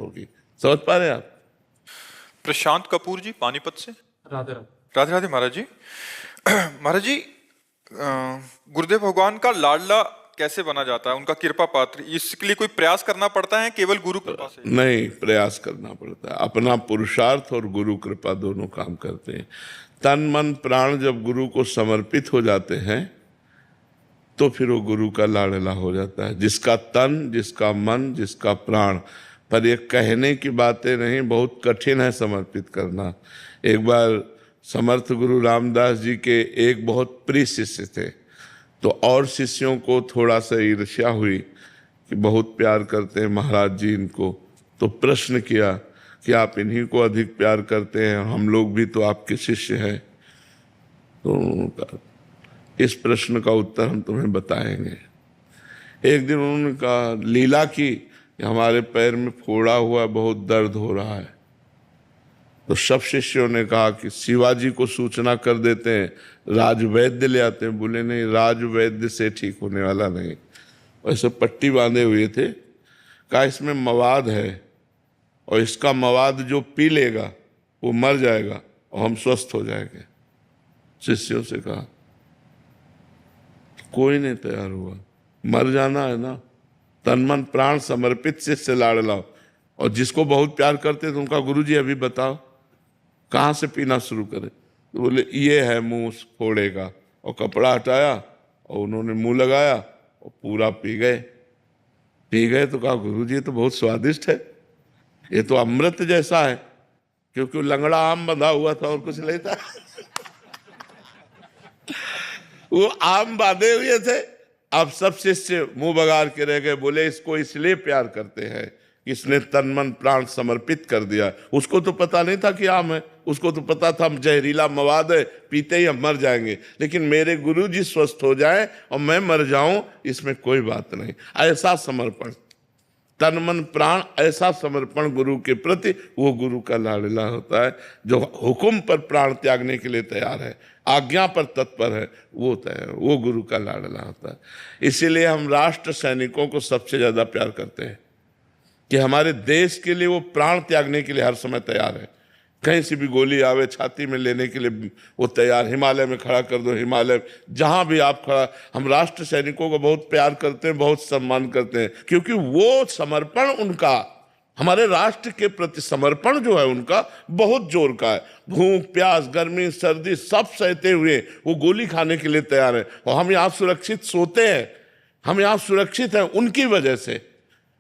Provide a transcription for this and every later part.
होगी। समझ पा रहे हैं आप? प्रशांत कपूर जी पानीपत से। राधे राधे। राधे राधे महाराज जी। महाराज जी, गुरुदेव भगवान का लाडला कैसे बना जाता है, उनका कृपा पात्र, इसके लिए कोई प्रयास करना पड़ता है, केवल गुरु कृपा से? नहीं, प्रयास करना पड़ता है। अपना पुरुषार्थ और गुरु कृपा दोनों काम करते हैं। तन मन प्राण जब गुरु को समर्पित हो जाते हैं तो फिर वो गुरु का लाडला हो जाता है। जिसका तन, जिसका मन, जिसका प्राण, पर ये कहने की बातें नहीं, बहुत कठिन है समर्पित करना। एक बार समर्थ गुरु रामदास जी के एक बहुत प्रिय शिष्य थे, तो और शिष्यों को थोड़ा सा ईर्ष्या हुई कि बहुत प्यार करते हैं महाराज जी इनको, तो प्रश्न किया कि आप इन्हीं को अधिक प्यार करते हैं, हम लोग भी तो आपके शिष्य हैं। तो इस प्रश्न का उत्तर हम तुम्हें बताएंगे। एक दिन उन्होंने कहा, लीला की, हमारे पैर में फोड़ा हुआ, बहुत दर्द हो रहा है। तो सब शिष्यों ने कहा कि शिवाजी को सूचना कर देते हैं, राजवैद्य ले आते हैं। बोले नहीं, राजवैद्य से ठीक होने वाला नहीं। वैसे पट्टी बांधे हुए थे। कहा इसमें मवाद है और इसका मवाद जो पी लेगा वो मर जाएगा और हम स्वस्थ हो जाएंगे। शिष्यों से कहा, कोई नहीं तैयार हुआ। मर जाना है ना, तन मन प्राण समर्पित शिष्य लाडला। और जिसको बहुत प्यार करते थे उनका गुरुजी अभी बताओ कहाँ से पीना शुरू करें? तो बोले ये है मुंह फोड़े का, और कपड़ा हटाया और उन्होंने मुंह लगाया और पूरा पी गए। तो कहा गुरुजी तो बहुत स्वादिष्ट है, ये तो अमृत जैसा है, क्योंकि लंगड़ा आम बंधा हुआ था और कुछ नहीं था। वो आम बांधे हुए थे। अब सब शिष्य मुंह बगाड़ के रह गए। बोले इसको इसलिए प्यार करते हैं, इसने तन मन प्राण समर्पित कर दिया। उसको तो पता नहीं था कि आम है, उसको तो पता था हम जहरीला मवाद है, पीते ही हम मर जाएंगे। लेकिन मेरे गुरुजी स्वस्थ हो जाए और मैं मर जाऊं, इसमें कोई बात नहीं। ऐसा समर्पण, तन मन प्राण, ऐसा समर्पण गुरु के प्रति, वो गुरु का लाडला होता है। जो हुक्म पर प्राण त्यागने के लिए तैयार है, आज्ञा पर तत्पर है, वो गुरु का लाडला होता है। इसीलिए हम राष्ट्र सैनिकों को सबसे ज्यादा प्यार करते हैं कि हमारे देश के लिए वो प्राण त्यागने के लिए हर समय तैयार है। कहीं से भी गोली आवे छाती में लेने के लिए वो तैयार। हिमालय में खड़ा कर दो, हिमालय जहां भी आप खड़ा। हम राष्ट्र सैनिकों को बहुत प्यार करते हैं, बहुत सम्मान करते हैं, क्योंकि वो समर्पण उनका, हमारे राष्ट्र के प्रति समर्पण जो है उनका बहुत जोर का है। भूख प्यास गर्मी सर्दी सब सहते हुए वो गोली खाने के लिए तैयार है। और हम यहाँ सुरक्षित सोते हैं, हम यहाँ सुरक्षित हैं उनकी वजह से।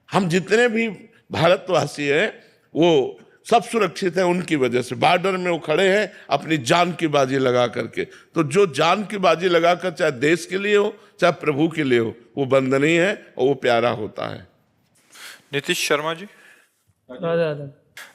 हम जितने भी भारतवासी हैं वो सब सुरक्षित हैं उनकी वजह से। बॉर्डर में वो खड़े हैं अपनी जान की बाजी लगा करके। तो जो जान की बाजी लगाकर, चाहे देश के लिए हो चाहे प्रभु के लिए हो, वो वंदनीय है और वो प्यारा होता है। नीतीश शर्मा जी। राधे राधे।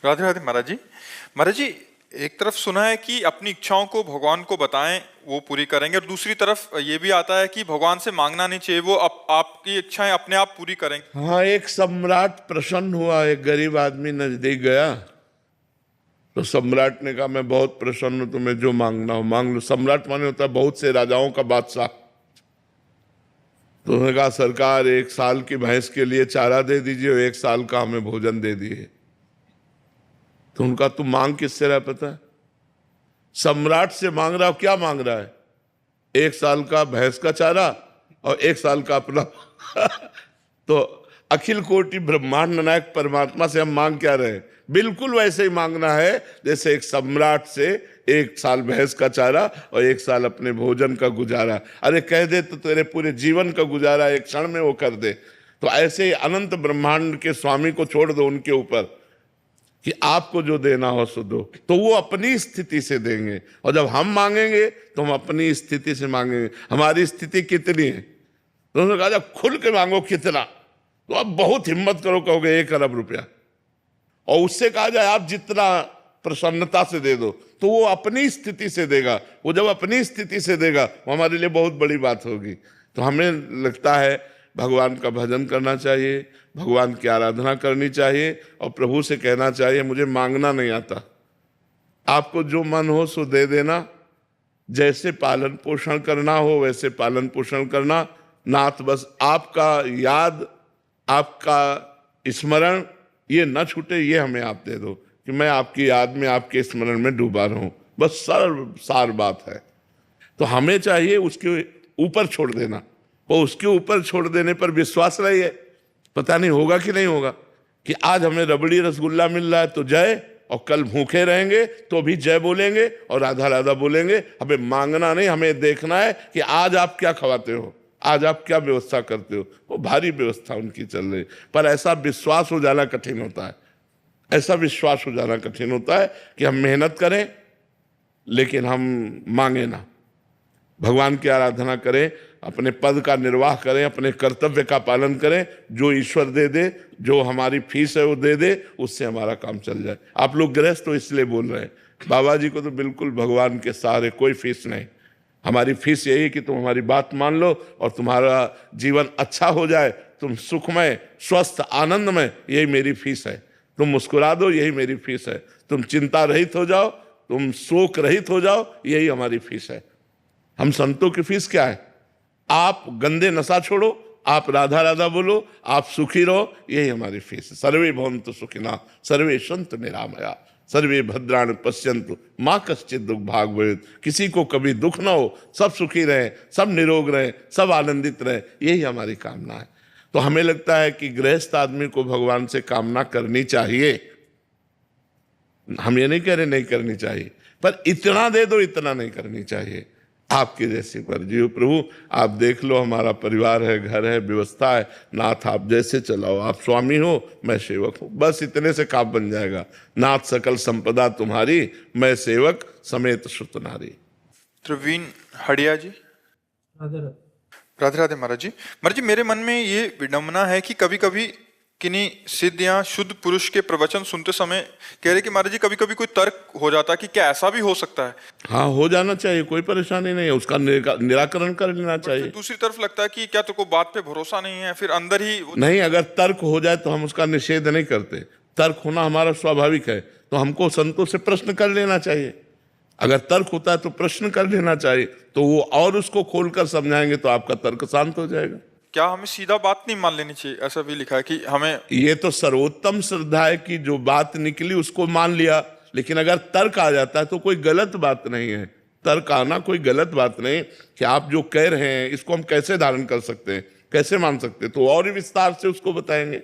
राधे राधे महाराज जी। महाराज जी, एक तरफ सुना है कि अपनी इच्छाओं को भगवान को बताएं, वो पूरी करेंगे, और दूसरी तरफ ये भी आता है कि भगवान से मांगना नहीं चाहिए, वो आपकी इच्छाएं अपने आप पूरी करेंगे। हाँ, एक सम्राट प्रसन्न हुआ, एक गरीब आदमी नजदीक गया तो सम्राट ने कहा मैं बहुत प्रसन्न हूं, तुम्हें जो मांगना हो मांग लो। सम्राट माने होता है बहुत से राजाओं का बादशाह। तो उन्होंने कहा सरकार 1 साल की भैंस के लिए चारा दे दीजिए और 1 साल का हमें भोजन दे दिए। तो उनका तुम मांग किससे रहा पता है? सम्राट से मांग रहा हो। क्या मांग रहा है? 1 साल का भैंस का चारा और 1 साल का अपना। तो अखिल कोटि ब्रह्मांड नायक परमात्मा से हम मांग क्या रहे? बिल्कुल वैसे ही मांगना है जैसे एक सम्राट से 1 साल भैंस का चारा और 1 साल अपने भोजन का गुजारा। अरे कह दे तो तेरे पूरे जीवन का गुजारा एक क्षण में वो कर दे। तो ऐसे ही अनंत ब्रह्मांड के स्वामी को छोड़ दो उनके ऊपर कि आपको जो देना हो सो दो, तो वो अपनी स्थिति से देंगे। और जब हम मांगेंगे तो हम अपनी स्थिति से मांगेंगे। हमारी स्थिति कितनी है? तो उन्होंने कहा जब खुल के मांगो कितना, तो आप बहुत हिम्मत करो, कहोगे 1 अरब रुपया। और उससे कहा जाए आप जितना प्रसन्नता से दे दो, तो वो अपनी स्थिति से देगा। वो जब अपनी स्थिति से देगा वो हमारे लिए बहुत बड़ी बात होगी। तो हमें लगता है भगवान का भजन करना चाहिए, भगवान की आराधना करनी चाहिए और प्रभु से कहना चाहिए मुझे मांगना नहीं आता, आपको जो मन हो सो दे देना। जैसे पालन पोषण करना हो वैसे पालन पोषण करना। नाथ बस आपका याद, आपका स्मरण, ये ना छूटे, ये हमें आप दे दो कि मैं आपकी याद में, आपके स्मरण में डूबा रहूं। बस सार बात है। तो हमें चाहिए उसके ऊपर छोड़ देना, और उसके ऊपर छोड़ देने पर विश्वास रहिए, पता नहीं होगा कि नहीं होगा, कि आज हमें रबड़ी रसगुल्ला मिल रहा है तो जय, और कल भूखे रहेंगे तो भी जय बोलेंगे और आधा आधा बोलेंगे। हमें मांगना नहीं, हमें देखना है कि आज आप क्या खवाते हो, आज आप क्या व्यवस्था करते हो। वो भारी व्यवस्था उनकी चल रही, पर ऐसा विश्वास हो जाना कठिन होता है, ऐसा विश्वास हो जाना कठिन होता है कि हम मेहनत करें लेकिन हम मांगे ना, भगवान की आराधना करें, अपने पद का निर्वाह करें, अपने कर्तव्य का पालन करें, जो ईश्वर दे दे, जो हमारी फीस है वो दे दे, उससे हमारा काम चल जाए। आप लोग गृहस्थ तो इसलिए बोल रहे हैं, बाबा जी को तो बिल्कुल भगवान के सहारे कोई फीस नहीं। हमारी फीस यही है कि तुम हमारी बात मान लो और तुम्हारा जीवन अच्छा हो जाए, तुम सुखमय, स्वस्थ, आनंदमय, यही मेरी फीस है। तुम मुस्कुरा दो, यही मेरी फीस है। तुम चिंता रहित हो जाओ, तुम शोक रहित हो जाओ, यही हमारी फीस है। हम संतों की फीस क्या है? आप गंदे नशा छोड़ो, आप राधा राधा बोलो, आप सुखी रहो, यही हमारी फीस है। सर्वे भवन्तु सुखिनः, सर्वे सन्तु निरामया, सर्वे भद्राणि पश्यन्तु माँ कश्चित् दुख भाग भवेत्। किसी को कभी दुख ना हो, सब सुखी रहे, सब निरोग रहे, सब आनंदित रहे, यही हमारी कामना है। तो हमें लगता है कि गृहस्थ आदमी को भगवान से कामना करनी चाहिए। हम ये नहीं कह रहे नहीं करनी चाहिए, पर इतना दे दो, इतना नहीं करनी चाहिए। आपकी जैसी मर्जी हो प्रभु, आप देख लो, हमारा परिवार है, घर है, व्यवस्था है, नाथ आप जैसे चलाओ, आप स्वामी हो, मैं सेवक हूं, बस इतने से काम बन जाएगा। नाथ सकल संपदा तुम्हारी, मैं सेवक समेत सुत नारी। प्रवीण हड़िया जी। राधे राधे महाराज जी। महाराज जी, मेरे मन में ये विडंबना है कि कभी कभी किन्हीं सिद्ध या शुद्ध पुरुष के प्रवचन सुनते समय कह रहे कि महाराज जी कभी कभी कोई तर्क हो जाता है कि क्या ऐसा भी हो सकता है? हाँ, हो जाना चाहिए, कोई परेशानी नहीं है, उसका निराकरण कर लेना चाहिए। दूसरी तरफ लगता है कि क्या तो को बात पे भरोसा नहीं है, फिर अंदर ही नहीं, अगर तर्क हो जाए तो हम उसका निषेध नहीं करते। तर्क होना हमारा स्वाभाविक है, तो हमको संतों से प्रश्न कर लेना चाहिए। अगर तर्क होता है तो प्रश्न कर लेना चाहिए, तो वो और उसको खोलकर समझाएंगे तो आपका तर्क शांत हो जाएगा। क्या हमें सीधा बात नहीं मान लेनी चाहिए? ऐसा भी लिखा है कि हमें, ये तो सर्वोत्तम श्रद्धा है कि जो बात निकली उसको मान लिया, लेकिन अगर तर्क आ जाता है तो कोई गलत बात नहीं है। तर्क आना कोई गलत बात नहीं कि आप जो कह रहे हैं इसको हम कैसे धारण कर सकते हैं, कैसे मान सकते हैं, तो और विस्तार से उसको बताएंगे।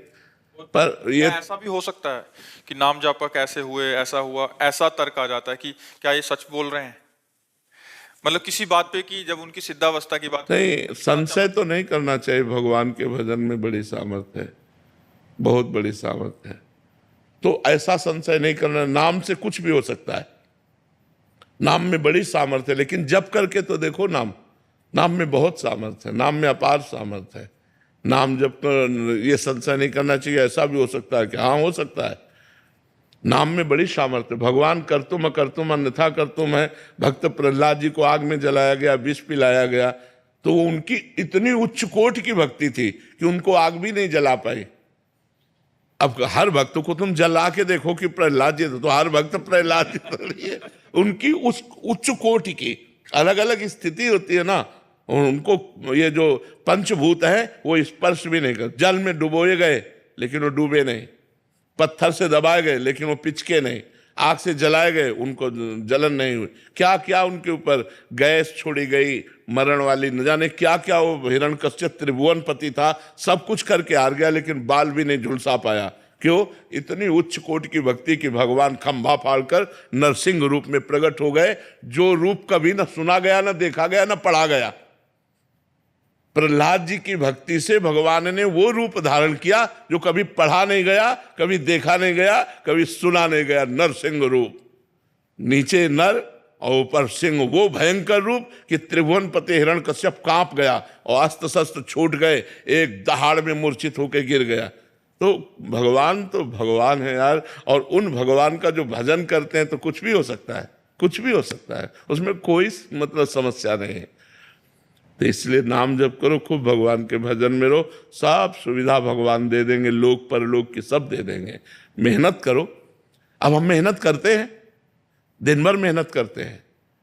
पर ये ऐसा भी हो सकता है कि नाम जापा कैसे हुए, ऐसा हुआ, ऐसा तर्क आ जाता है कि क्या ये सच बोल रहे हैं, मतलब किसी बात पे कि जब उनकी सिद्धावस्था की बात नहीं, संशय तो नहीं करना चाहिए। भगवान के भजन में बड़ी सामर्थ्य है, बहुत बड़ी सामर्थ्य है, तो ऐसा संशय नहीं करना। नाम से कुछ भी हो सकता है, नाम में बड़ी सामर्थ्य है, लेकिन जप करके तो देखो, नाम में बहुत सामर्थ्य है, नाम में अपार सामर्थ्य है। नाम जप कर ये संशय नहीं करना चाहिए, ऐसा भी हो सकता है कि हाँ हो सकता है, नाम में बड़ी सामर्थ्य। भगवान करतुम अकर्तुम अन्यथा करतुम है। भक्त प्रहलाद जी को आग में जलाया गया, विष पिलाया गया, तो उनकी इतनी उच्च कोटि की भक्ति थी कि उनको आग भी नहीं जला पाई। अब हर भक्त को तुम जला के देखो कि प्रहलाद जी, तो हर भक्त प्रहलाद जी तो नहीं है। उनकी उस उच्च कोटि की अलग अलग स्थिति होती है ना, उनको ये जो पंचभूत है वो स्पर्श भी नहीं कर। जल में डुबोए गए लेकिन वो डूबे नहीं, पत्थर से दबाए गए लेकिन वो पिचके नहीं, आग से जलाए गए उनको जलन नहीं हुई। क्या क्या उनके ऊपर गैस छोड़ी गई मरण वाली, न जाने क्या क्या। वो हिरण्यकश्यप त्रिभुवनपति था, सब कुछ करके हार गया, लेकिन बाल भी नहीं झुलसा पाया। क्यों? इतनी उच्च कोट की भक्ति की भगवान खंभा फाड़कर नरसिंह रूप में प्रकट हो गए, जो रूप कभी न सुना गया, न देखा गया, न पढ़ा गया। प्रहलाद जी की भक्ति से भगवान ने वो रूप धारण किया जो कभी पढ़ा नहीं गया, कभी देखा नहीं गया, कभी सुना नहीं गया। नरसिंह रूप, नीचे नर और ऊपर सिंह, वो भयंकर रूप कि त्रिभुवनपति हिरण्यकश्यप कांप गया और अस्त्र शस्त्र छूट गए, एक दहाड़ में मूर्छित होकर गिर गया। तो भगवान है यार, और उन भगवान का जो भजन करते हैं तो कुछ भी हो सकता है, कुछ भी हो सकता है, उसमें कोई मतलब समस्या नहीं है। तो इसलिए नाम जप करो, खूब भगवान के भजन में रहो, सब सुविधा भगवान दे देंगे, लोक परलोक की सब दे देंगे। मेहनत करो। अब हम मेहनत करते हैं, दिन भर मेहनत करते हैं,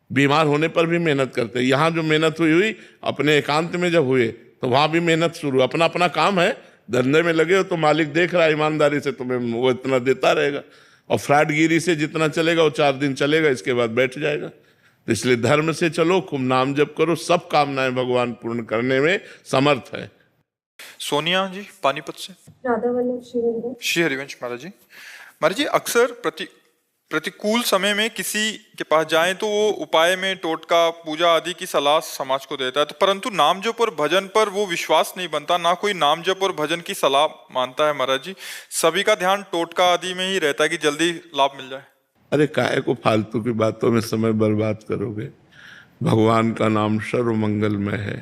बीमार होने पर भी मेहनत करते हैं। यहाँ जो मेहनत हुई अपने एकांत में जब हुए तो वहाँ भी मेहनत शुरू, अपना अपना काम है, धंधे में लगे हो तो मालिक देख रहा है, ईमानदारी से तुम्हें वो इतना देता रहेगा, और फ्रॉडगिरी से जितना चलेगा वो 4 दिन चलेगा, इसके बाद बैठ जाएगा। तो इसलिए धर्म से चलो, खूब नाम जप करो, सब कामनाएं भगवान पूर्ण करने में समर्थ है। सोनिया जी पानीपत से। राधा वल्लभ श्री हरिवंश। श्री हरिवंश महाराज जी अक्सर प्रतिकूल समय में किसी के पास जाएं तो वो उपाय में टोटका पूजा आदि की सलाह समाज को देता है, तो परंतु नाम जप और भजन पर वो विश्वास नहीं बनता, ना कोई नाम जप और भजन की सलाह मानता है महाराज जी। सभी का ध्यान टोटका आदि में ही रहता है कि जल्दी लाभ मिल जाए। अरे काहे को फालतू की बातों में समय बर्बाद करोगे? भगवान का नाम सर्व मंगलमय है।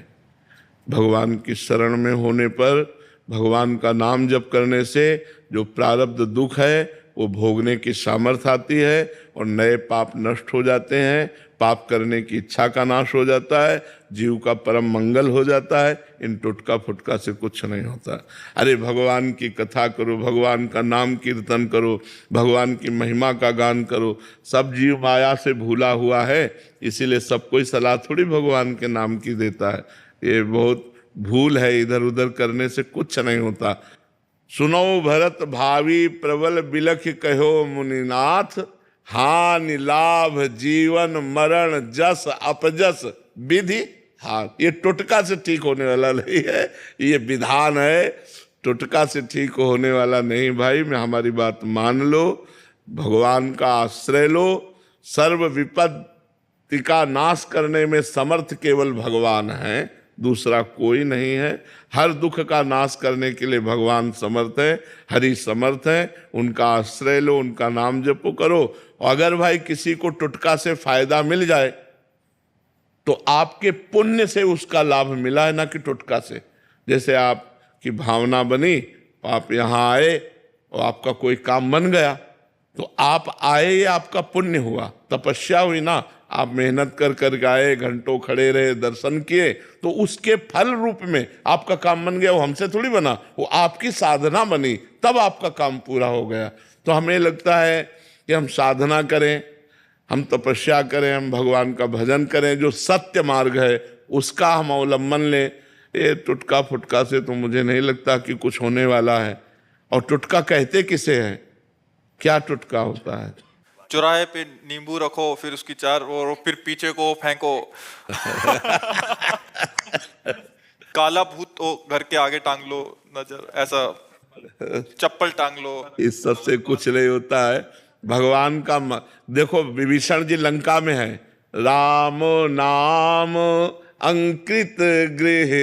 भगवान की शरण में होने पर, भगवान का नाम जप करने से जो प्रारब्ध दुख है वो भोगने की सामर्थ्य आती है, और नए पाप नष्ट हो जाते हैं, पाप करने की इच्छा का नाश हो जाता है, जीव का परम मंगल हो जाता है। इन टुटका फुटका से कुछ नहीं होता। अरे भगवान की कथा करो, भगवान का नाम कीर्तन करो, भगवान की महिमा का गान करो। सब जीव माया से भूला हुआ है, इसीलिए सब कोई सलाह थोड़ी भगवान के नाम की देता है। ये बहुत भूल है, इधर उधर करने से कुछ नहीं होता। सुनो भरत भावी प्रबल बिलख कहो मुनिनाथ, हानि लाभ जीवन मरण जस अपजस विधि हाथ। ये टुटका से ठीक होने वाला नहीं है, ये विधान है, टुटका से ठीक होने वाला नहीं। भाई मैं हमारी बात मान लो, भगवान का आश्रय लो। सर्व विपत्ति का नाश करने में समर्थ केवल भगवान है, दूसरा कोई नहीं है। हर दुख का नाश करने के लिए भगवान समर्थ है, हरि समर्थ है। उनका आश्रय लो, उनका नाम जपो करो। अगर भाई किसी को टुटका से फायदा मिल जाए तो आपके पुण्य से उसका लाभ मिला है, ना कि टुटका से। जैसे आपकी भावना बनी, आप यहाँ आए और आपका कोई काम बन गया, तो आप आए, ये आपका पुण्य हुआ, तपस्या हुई ना। आप मेहनत कर आए, घंटों खड़े रहे, दर्शन किए, तो उसके फल रूप में आपका काम बन गया। वो हमसे थोड़ी बना, वो आपकी साधना बनी, तब आपका काम पूरा हो गया। तो हमें लगता है कि हम साधना करें, हम तपस्या करें, हम भगवान का भजन करें, जो सत्य मार्ग है उसका हम अवलंबन लें। ये टुटका फुटका से तो मुझे नहीं लगता कि कुछ होने वाला है। और टुटका कहते किसे हैं? क्या टुटका होता है? चौराहे पे नींबू रखो, फिर उसकी चार और फिर पीछे को फेंको। काला भूत तो घर के आगे टांग लो, नजर ऐसा चप्पल टांग लो। इस सब से कुछ नहीं होता है। भगवान का देखो, विभीषण जी लंका में है, राम नाम अंकित गृह,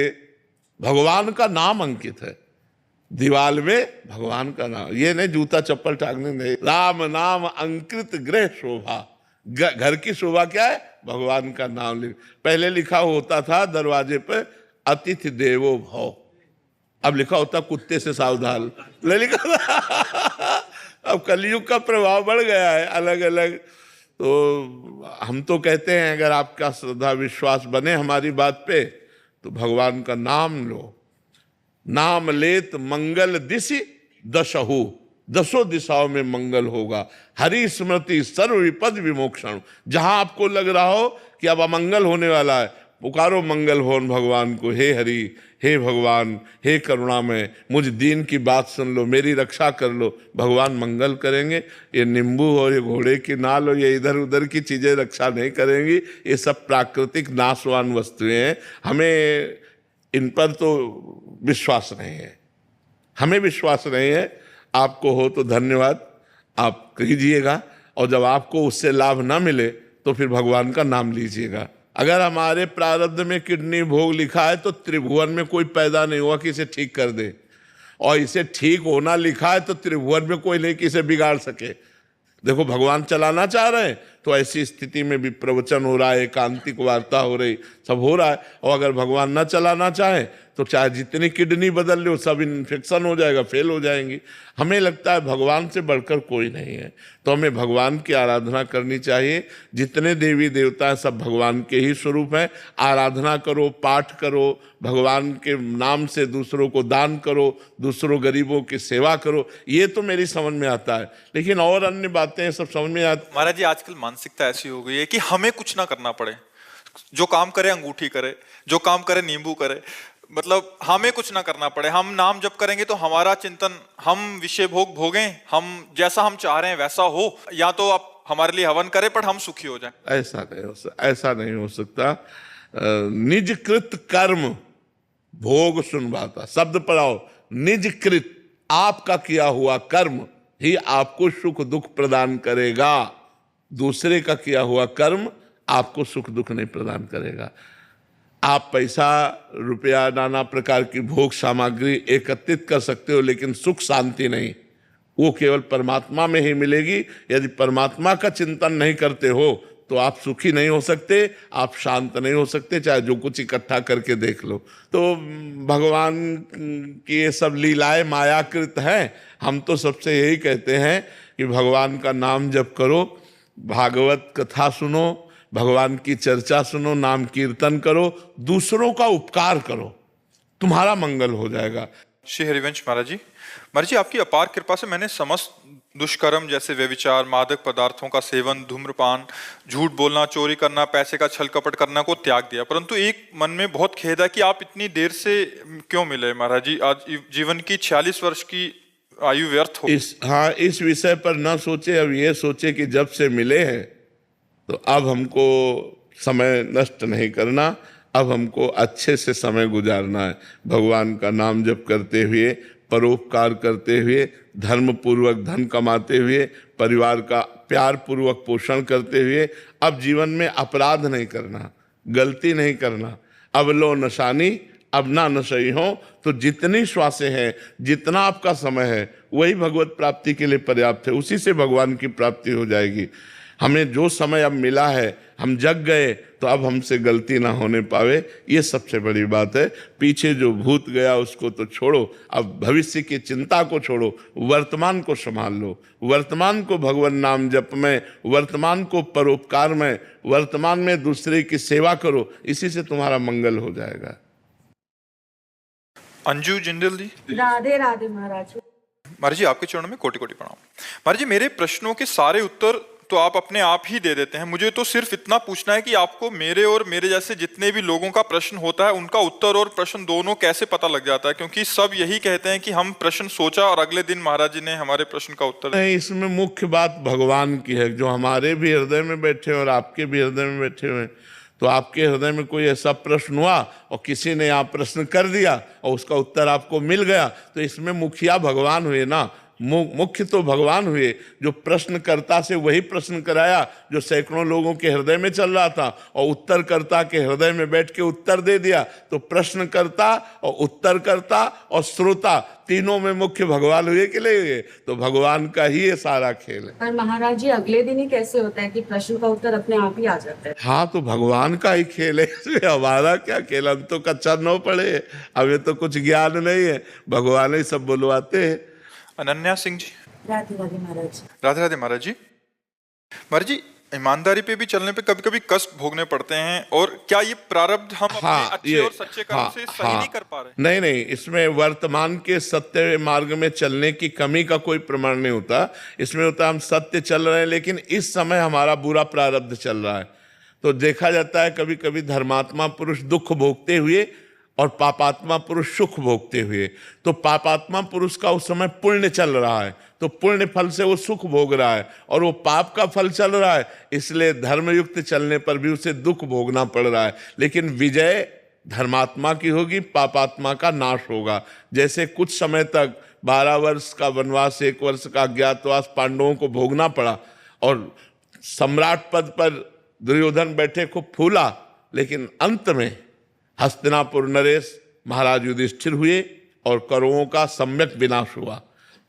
भगवान का नाम अंकित है दीवाल में, भगवान का नाम। ये नहीं जूता चप्पल टांगने नहीं, राम नाम अंकित गृह शोभा। घर की शोभा क्या है? भगवान का नाम पहले लिखा होता था दरवाजे पे अतिथि देवो भव, अब लिखा होता कुत्ते से सावधान, लिखा था। अब कलयुग का प्रभाव बढ़ गया है अलग अलग। तो हम तो कहते हैं अगर आपका श्रद्धा विश्वास बने हमारी बात पे, तो भगवान का नाम लो। नाम लेत मंगल दिशि दशहु, 10 दिशाओं में मंगल होगा। हरि स्मृति सर्व विपद विमोक्षण। जहां आपको लग रहा हो कि अब अमंगल होने वाला है, पुकारो मंगल होन भगवान को, हे हरि, हे भगवान, हे करुणामय, मुझ दीन की बात सुन लो, मेरी रक्षा कर लो। भगवान मंगल करेंगे। ये नींबू हो, ये घोड़े की नाल हो, ये इधर उधर की चीजें रक्षा नहीं करेंगी। ये सब प्राकृतिक नाशवान वस्तुएं हैं, हमें इन पर तो विश्वास नहीं है, हमें विश्वास नहीं है। आपको हो तो धन्यवाद, आप कीजिएगा, और जब आपको उससे लाभ ना मिले तो फिर भगवान का नाम लीजिएगा। अगर हमारे प्रारब्ध में किडनी भोग लिखा है तो त्रिभुवन में कोई पैदा नहीं हुआ कि इसे ठीक कर दे, और इसे ठीक होना लिखा है तो त्रिभुवन में कोई नहीं कि इसे बिगाड़ सके। देखो भगवान चलाना चाह रहे हैं तो ऐसी स्थिति में भी प्रवचन हो रहा है, एकांतिक वार्ता हो रही, सब हो रहा है। और अगर भगवान न चलाना चाहे तो चाहे जितनी किडनी बदल लो, सब इन्फेक्शन हो जाएगा, फेल हो जाएंगी। हमें लगता है भगवान से बढ़कर कोई नहीं है, तो हमें भगवान की आराधना करनी चाहिए। जितने देवी देवता हैं सब भगवान के ही स्वरूप हैं। आराधना करो, पाठ करो, भगवान के नाम से दूसरों को दान करो, दूसरों गरीबों की सेवा करो। ये तो मेरी समझ में आता है, लेकिन और अन्य बातें सब समझ में आती। महाराज जी आजकल मानसिकता ऐसी हो गई है कि हमें कुछ ना करना पड़े, जो काम करे अंगूठी करे, जो काम करे नींबू करे। मतलब हमें कुछ ना करना पड़े, हम नाम जप करेंगे तो हमारा चिंतन, हम विषय भोग भोगें, हम जैसा हम चाह रहे हैं वैसा हो, या तो आप हमारे लिए हवन करें पर हम सुखी हो जाएं। ऐसा नहीं हो सकता। निजकृत कर्म भोग सुनवाता, शब्द पढ़ाओ, निजकृत, आपका किया हुआ कर्म ही आपको सुख दुख प्रदान करेगा। दूसरे का किया हुआ कर्म आपको सुख दुख नहीं प्रदान करेगा। आप पैसा रुपया नाना प्रकार की भोग सामग्री एकत्रित कर सकते हो, लेकिन सुख शांति नहीं, वो केवल परमात्मा में ही मिलेगी। यदि परमात्मा का चिंतन नहीं करते हो तो आप सुखी नहीं हो सकते, आप शांत नहीं हो सकते, चाहे जो कुछ इकट्ठा करके देख लो। तो भगवान की ये सब लीलाएं मायाकृत हैं। हम तो सबसे यही कहते हैं कि भगवान का नाम जप करो, भागवत कथा सुनो, भगवान की चर्चा सुनो, नाम कीर्तन करो, दूसरों का उपकार करो, तुम्हारा मंगल हो जाएगा। श्री हरिवंश महाराज जी आपकी अपार कृपा से मैंने समस्त दुष्कर्म जैसे व्यभिचार, मादक पदार्थों का सेवन, धूम्रपान, झूठ बोलना, चोरी करना, पैसे का छल कपट करना को त्याग दिया। परंतु एक मन में बहुत खेद है कि आप इतनी देर से क्यों मिले महाराज जी? आज जीवन की 46 वर्ष की आयु व्यर्थ हो। इस विषय पर ना सोचे, अब ये सोचे कि जब से मिले हैं तो अब हमको समय नष्ट नहीं करना, अब हमको अच्छे से समय गुजारना है, भगवान का नाम जप करते हुए, परोपकार करते हुए, धर्म पूर्वक धन कमाते हुए, परिवार का प्यार पूर्वक पोषण करते हुए। अब जीवन में अपराध नहीं करना, गलती नहीं करना। अब लो नशानी अब ना नशई हो, तो जितनी श्वासें हैं, जितना आपका समय है, वही भगवत प्राप्ति के लिए पर्याप्त है, उसी से भगवान की प्राप्ति हो जाएगी। हमें जो समय अब मिला है, हम जग गए तो अब हमसे गलती ना होने पावे, ये सबसे बड़ी बात है। पीछे जो भूत गया उसको तो छोड़ो, अब भविष्य की चिंता को छोड़ो, वर्तमान को संभाल लो, वर्तमान को भगवान नाम जप में, वर्तमान को परोपकार में, वर्तमान में दूसरे की सेवा करो, इसी से तुम्हारा मंगल हो जाएगा। अंजू जिंदल जी। राधे राधे महाराज। महाराज जी आपके चरणों में कोटि कोटि प्रणाम। महाराज जी मेरे प्रश्नों के सारे उत्तर तो आप अपने आप ही दे देते हैं, मुझे तो सिर्फ इतना पूछना है कि आपको मेरे और मेरे जैसे जितने भी लोगों का प्रश्न होता है उनका उत्तर और प्रश्न दोनों कैसे पता लग जाता है? क्योंकि सब यही कहते हैं कि हम प्रश्न सोचा और अगले दिन महाराज जी ने हमारे प्रश्न का उत्तर नहीं, इसमें मुख्य बात भगवान की है, जो हमारे भी हृदय में बैठे और आपके भी हृदय में बैठे हुए। तो आपके हृदय में कोई ऐसा प्रश्न हुआ और किसी ने आप प्रश्न कर दिया और उसका उत्तर आपको मिल गया, तो इसमें मुखिया भगवान हुए ना, मुख्य तो भगवान हुए। जो प्रश्नकर्ता से वही प्रश्न कराया जो सैकड़ों लोगों के हृदय में चल रहा था, और उत्तरकर्ता के हृदय में बैठ के उत्तर दे दिया। तो प्रश्नकर्ता और उत्तरकर्ता और श्रोता तीनों में मुख्य भगवान हुए कि नहीं हुए? तो भगवान का ही ये सारा खेल है। पर महाराज जी अगले दिन ही कैसे होता है कि प्रश्न का उत्तर अपने आप ही आ जाता है? हाँ, तो भगवान का ही खेल है, इसमें हमारा क्या खेल? हम तो कच्चा न पड़े, हमें तो कुछ ज्ञान नहीं है, भगवान ही सब बुलवाते हैं। अनन्या सिंह जी। राधे राधे महाराज। राधे राधे महाराज जी। महाराज जी ईमानदारी पे भी चलने पे कभी कभी कष्ट भोगने पड़ते हैं, और क्या ये प्रारब्ध हम अपने अच्छे और सच्चे कर्म से सही नहीं कर पा रहे? नहीं, इसमें वर्तमान के सत्य मार्ग में चलने की कमी का कोई प्रमाण नहीं होता। इसमें होता हम सत्य चल रहे हैं, लेकिन इस समय हमारा बुरा प्रारब्ध चल रहा है। तो देखा जाता है कभी कभी धर्मात्मा पुरुष दुख भोगते हुए और पापात्मा पुरुष सुख भोगते हुए। तो पापात्मा पुरुष का उस समय पुण्य चल रहा है, तो पुण्य फल से वो सुख भोग रहा है, और वो पाप का फल चल रहा है, इसलिए धर्मयुक्त चलने पर भी उसे दुख भोगना पड़ रहा है। लेकिन विजय धर्मात्मा की होगी, पापात्मा का नाश होगा। जैसे कुछ समय तक 12 वर्ष का वनवास, 1 वर्ष का अज्ञातवास पांडवों को भोगना पड़ा, और सम्राट पद पर दुर्योधन बैठे खूब फूला, लेकिन अंत में हस्तिनापुर नरेश महाराज युधिष्ठिर हुए और कौरवों का सम्यक विनाश हुआ।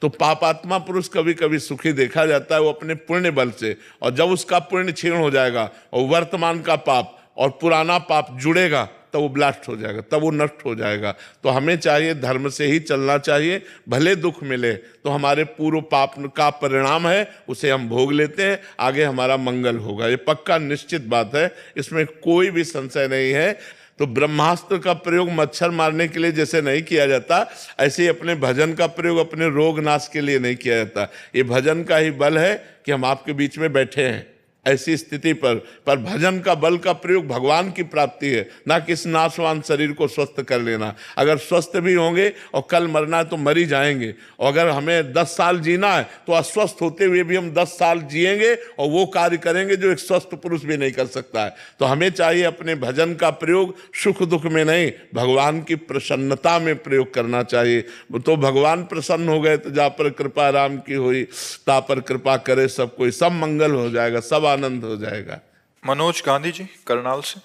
तो पापात्मा पुरुष कभी कभी सुखी देखा जाता है वो अपने पुण्य बल से, और जब उसका पुण्य क्षीण हो जाएगा और वर्तमान का पाप और पुराना पाप जुड़ेगा, तब वो ब्लास्ट हो जाएगा, तब वो नष्ट हो जाएगा। तो हमें चाहिए धर्म से ही चलना चाहिए, भले दुख मिले तो हमारे पूर्व पाप का परिणाम है, उसे हम भोग लेते हैं, आगे हमारा मंगल होगा। ये पक्का निश्चित बात है, इसमें कोई भी संशय नहीं है। तो ब्रह्मास्त्र का प्रयोग मच्छर मारने के लिए जैसे नहीं किया जाता, ऐसे ही अपने भजन का प्रयोग अपने रोग नाश के लिए नहीं किया जाता। ये भजन का ही बल है कि हम आपके बीच में बैठे हैं, ऐसी स्थिति पर भजन का बल का प्रयोग भगवान की प्राप्ति है, ना कि इस नाशवान शरीर को स्वस्थ कर लेना। अगर स्वस्थ भी होंगे और कल मरना है तो मर ही जाएंगे, और अगर हमें 10 साल जीना है तो अस्वस्थ होते हुए भी हम 10 साल जिएंगे और वो कार्य करेंगे जो एक स्वस्थ पुरुष भी नहीं कर सकता है। तो हमें चाहिए अपने भजन का प्रयोग सुख दुख में नहीं, भगवान की प्रसन्नता में प्रयोग करना चाहिए। तो भगवान प्रसन्न हो गए तो जा पर कृपा राम की हुई, ता पर कृपा करे सब कोई, सब मंगल हो जाएगा, सब आनंद हो जाएगा। मनोज गांधी जी करनाल से।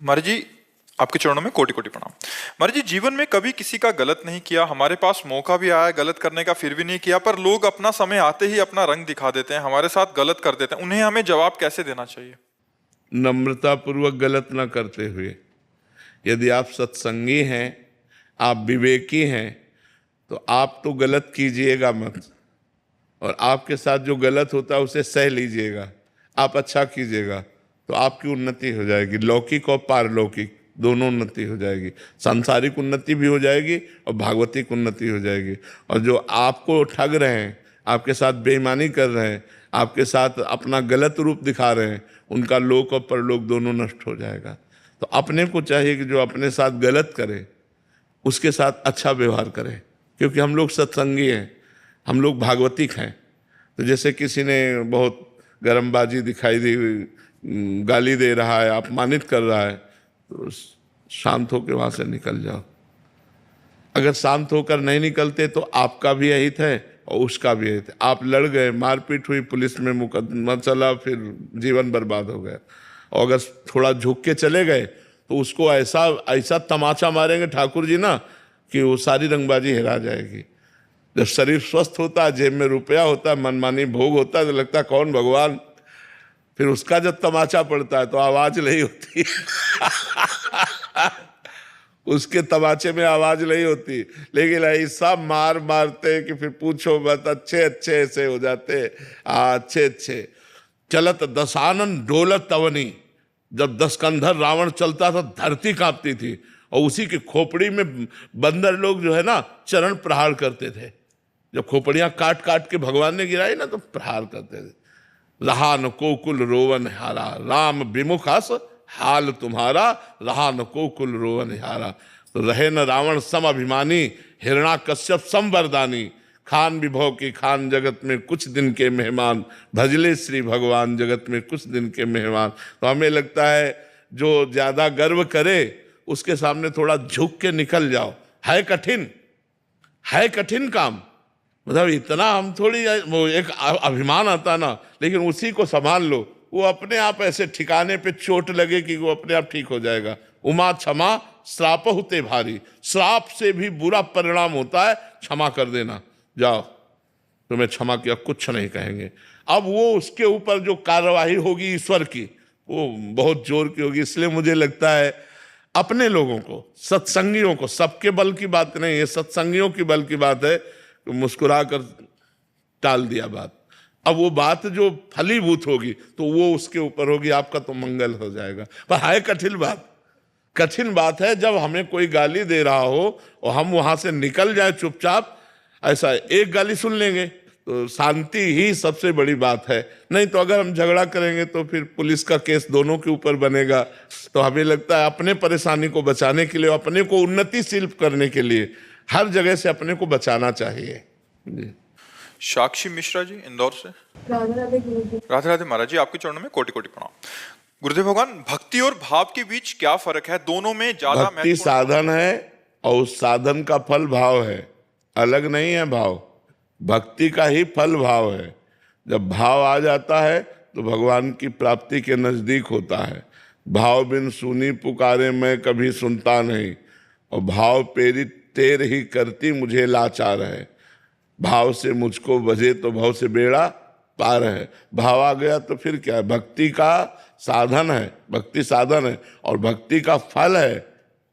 महाराज जी आपके चरणों में कोटि कोटि प्रणाम। महाराज जी जीवन में कभी किसी का गलत नहीं किया, हमारे पास मौका भी आया गलत करने का फिर भी नहीं किया, पर लोग अपना समय आते ही अपना रंग दिखा देते हैं, हमारे साथ गलत कर देते हैं, उन्हें हमें जवाब कैसे देना चाहिए? नम्रता पूर्वक गलत ना करते हुए, यदि आप सत्संगी हैं, आप विवेकी हैं, तो आप तो गलत कीजिएगा मत, और आपके साथ जो गलत होता है उसे सह लीजिएगा। आप अच्छा कीजिएगा तो आपकी उन्नति हो जाएगी, लौकिक और पारलौकिक दोनों उन्नति हो जाएगी, सांसारिक उन्नति भी हो जाएगी और भागवतिक उन्नति हो जाएगी। और जो आपको ठग रहे हैं, आपके साथ बेईमानी कर रहे हैं, आपके साथ अपना गलत रूप दिखा रहे हैं, उनका लोक और परलोक दोनों नष्ट हो जाएगा। तो अपने को चाहिए कि जो अपने साथ गलत करे उसके साथ अच्छा व्यवहार करें, क्योंकि हम लोग सत्संगी हैं, हम लोग भागवतिक हैं। तो जैसे किसी ने बहुत गरमबाजी दिखाई दी, गाली दे रहा है, अपमानित कर रहा है, तो शांत होकर वहाँ से निकल जाओ। अगर शांत होकर नहीं निकलते तो आपका भी अहित है और उसका भी अहित है। आप लड़ गए, मारपीट हुई, पुलिस में मुकदमा चला, फिर जीवन बर्बाद हो गया। और अगर थोड़ा झुक के चले गए तो उसको ऐसा ऐसा तमाचा मारेंगे ठाकुर जी ना कि वो सारी रंगबाजी हिला जाएगी। जब शरीर स्वस्थ होता है, जेब में रुपया होता है, मनमानी भोग होता है, तो लगता है कौन भगवान। फिर उसका जब तमाचा पड़ता है तो आवाज नहीं होती उसके तमाचे में आवाज नहीं होती, लेकिन ऐसा मार मारते कि फिर पूछो मत, अच्छे अच्छे ऐसे हो जाते, अच्छे अच्छे। चलत दशानन डोलत अवनी, जब 10 कंधर रावण चलता था धरती कांपती थी, और उसी की खोपड़ी में बंदर लोग जो है ना चरण प्रहार करते थे। जब खोपड़ियां काट काट के भगवान ने गिराई ना तो प्रहार करते थे। रहा न कोकुल रोवन हारा, राम विमुखास हाल तुम्हारा, रहा न कोकुल रोवन हारा। तो रहे न रावण सम अभिमानी, हिरणा कश्यप सम वरदानी, खान विभव की खान जगत में कुछ दिन के मेहमान, भजले श्री भगवान जगत में कुछ दिन के मेहमान। तो हमें लगता है जो ज्यादा गर्व करे उसके सामने थोड़ा झुक के निकल जाओ। है कठिन काम, मतलब इतना हम थोड़ी, वो एक अभिमान आता ना, लेकिन उसी को संभाल लो, वो अपने आप ऐसे ठिकाने पे चोट लगे कि वो अपने आप ठीक हो जाएगा। उमा क्षमा श्राप होते भारी, श्राप से भी बुरा परिणाम होता है क्षमा कर देना। जाओ, तुम्हें क्षमा किया, कुछ नहीं कहेंगे। अब वो उसके ऊपर जो कार्यवाही होगी ईश्वर की, वो बहुत जोर की होगी। इसलिए मुझे लगता है अपने लोगों को, सत्संगियों को, सबके बल की बात नहीं है, सत्संगियों की बल की बात है, तो मुस्कुरा कर टाल दिया बात। अब वो बात जो फलीभूत होगी तो वो उसके ऊपर होगी, आपका तो मंगल हो जाएगा। पर है कठिन बात है जब हमें कोई गाली दे रहा हो और हम वहां से निकल जाए चुपचाप। ऐसा एक गाली सुन लेंगे तो शांति ही सबसे बड़ी बात है, नहीं तो अगर हम झगड़ा करेंगे तो फिर पुलिस का केस दोनों के ऊपर बनेगा। तो हमें लगता है अपने परेशानी को बचाने के लिए, अपने को उन्नतिशील करने के लिए हर जगह से अपने को बचाना चाहिए जी। साक्षी मिश्रा जी इंदौर से। राधे राधे गुरुजी। राधे राधे महाराज जी, आपके चरणों में कोटि कोटि प्रणाम। गुरुदेव भगवान, भक्ति और भाव के बीच क्या फर्क है? दोनों में ज्यादा भक्ति साधन है और उस साधन का फल भाव है, अलग नहीं है। भाव भक्ति का ही फल भाव है। जब भाव आ जाता है तो भगवान की प्राप्ति के नजदीक होता है। भाव बिन सुनी पुकारे मैं कभी सुनता नहीं, और भाव प्रेरित तेर ही करती मुझे लाचार है। भाव से मुझको बजे तो भाव से बेड़ा पार है। भाव आ गया तो फिर क्या है? भक्ति का साधन है, भक्ति साधन है, और भक्ति का फल है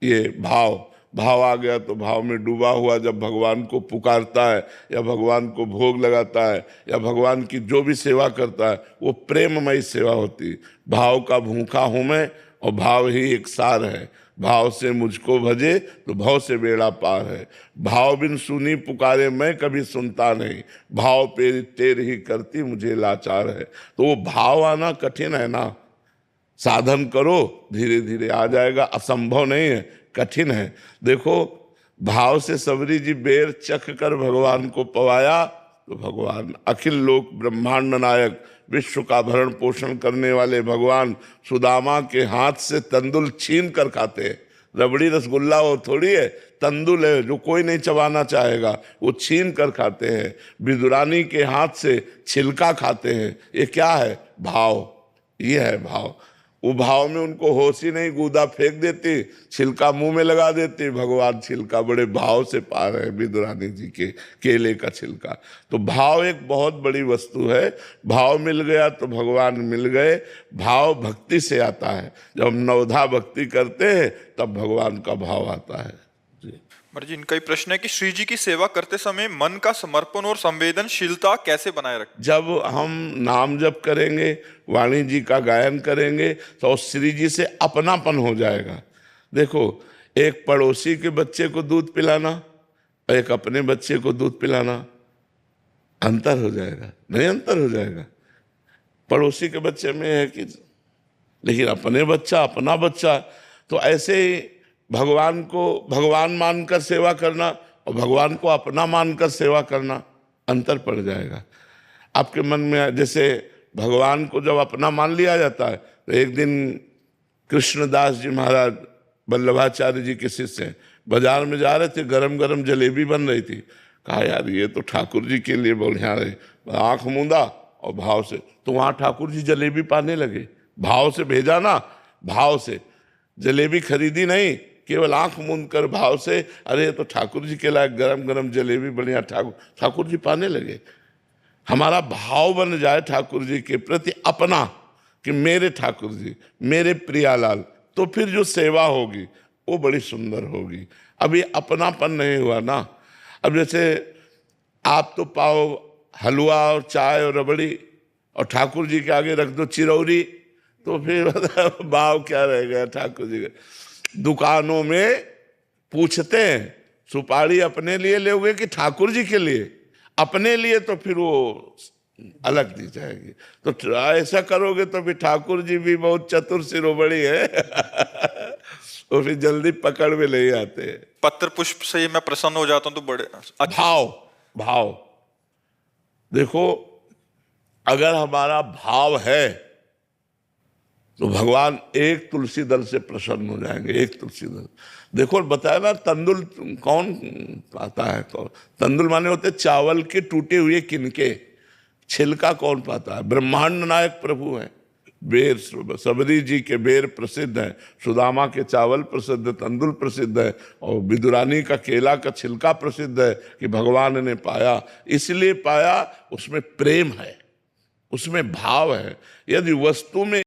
ये भाव। भाव आ गया तो भाव में डूबा हुआ जब भगवान को पुकारता है या भगवान को भोग लगाता है या भगवान की जो भी सेवा करता है वो प्रेममयी सेवा होती है। भाव का भूखा हूँ मैं और भाव ही एक सार है। भाव से मुझको भजे तो भव से बेड़ा पार है। भाव बिन सुनी पुकारे मैं कभी सुनता नहीं, भाव पे तेर ही करती मुझे लाचार है। तो वो भाव आना कठिन है ना, साधन करो धीरे धीरे आ जाएगा, असंभव नहीं है, कठिन है। देखो भाव से सबरी जी बेर चख कर भगवान को पवाया तो भगवान अखिल लोक ब्रह्मांड नायक विश्व का भरण पोषण करने वाले भगवान सुदामा के हाथ से तंदुल छीन कर खाते हैं। रबड़ी रसगुल्ला वो थोड़ी है, तंदुल है जो कोई नहीं चबाना चाहेगा, वो छीन कर खाते हैं। विदुरानी के हाथ से छिलका खाते हैं। ये क्या है? भाव। ये है भाव। वो भाव में उनको होश ही नहीं, गूदा फेंक देती, छिलका मुंह में लगा देती। भगवान छिलका बड़े भाव से पा रहे हैं विदुरानी जी के केले का छिलका। तो भाव एक बहुत बड़ी वस्तु है। भाव मिल गया तो भगवान मिल गए। भाव भक्ति से आता है। जब हम नवधा भक्ति करते हैं तब भगवान का भाव आता है। महाराज जी, इनका ही प्रश्न है कि श्री जी की सेवा करते समय मन का समर्पण और संवेदनशीलता कैसे बनाए रखें? जब हम नाम जप करेंगे, वाणी जी का गायन करेंगे तो श्री जी से अपनापन हो जाएगा। देखो, एक पड़ोसी के बच्चे को दूध पिलाना और एक अपने बच्चे को दूध पिलाना, अंतर हो जाएगा? नहीं, अंतर हो जाएगा। पड़ोसी के बच्चे में है कि, लेकिन अपने बच्चा, अपना बच्चा, तो ऐसे ही भगवान को भगवान मानकर सेवा करना और भगवान को अपना मानकर सेवा करना, अंतर पड़ जाएगा। आपके मन में जैसे भगवान को जब अपना मान लिया जाता है, तो एक दिन कृष्णदास जी महाराज वल्लभाचार्य जी के शिष्य हैं, बाजार में जा रहे थे, गरम गरम जलेबी बन रही थी। कहा यार ये तो ठाकुर जी के लिए बढ़िया रहे। आंख मूंदा और भाव से, तो वहाँ ठाकुर जी जलेबी पाने लगे। भाव से भेजा ना, भाव से जलेबी खरीदी नहीं, केवल आंख मूंद कर भाव से, अरे तो ठाकुर जी के लायक गरम गरम जलेबी बढ़िया, ठाकुर जी पाने लगे। हमारा भाव बन जाए ठाकुर जी के प्रति अपना, कि मेरे ठाकुर जी, मेरे प्रियालाल, तो फिर जो सेवा होगी वो बड़ी सुंदर होगी। अब ये अपनापन नहीं हुआ ना। अब जैसे आप तो पाओ हलवा और चाय और रबड़ी और ठाकुर जी के आगे रख दो चिरौरी, तो फिर भाव क्या रह गया ठाकुर जी का? दुकानों में पूछते हैं सुपारी अपने लिए लोगे कि ठाकुर जी के लिए? अपने लिए तो फिर वो अलग दी जाएगी। तो ऐसा करोगे तो फिर ठाकुर जी भी बहुत चतुर शिरोमणि है तो फिर जल्दी पकड़ में नहीं आते हैं। पत्र पुष्प से मैं प्रसन्न हो जाता हूं तो बड़े भाव देखो, अगर हमारा भाव है तो भगवान एक तुलसी दल से प्रसन्न हो जाएंगे। एक तुलसी दल, देखो बताया ना, तंदुल कौन पाता है? कौन? तंदुल माने होते चावल के टूटे हुए किनके, छिलका कौन पाता है? ब्रह्मांड नायक प्रभु है। बेर, सबरी जी के बेर प्रसिद्ध है, सुदामा के चावल प्रसिद्ध, तंदुल प्रसिद्ध है, और विदुरानी का केला का छिलका प्रसिद्ध है कि भगवान ने पाया। इसलिए पाया, उसमें प्रेम है, उसमें भाव है। यदि वस्तु में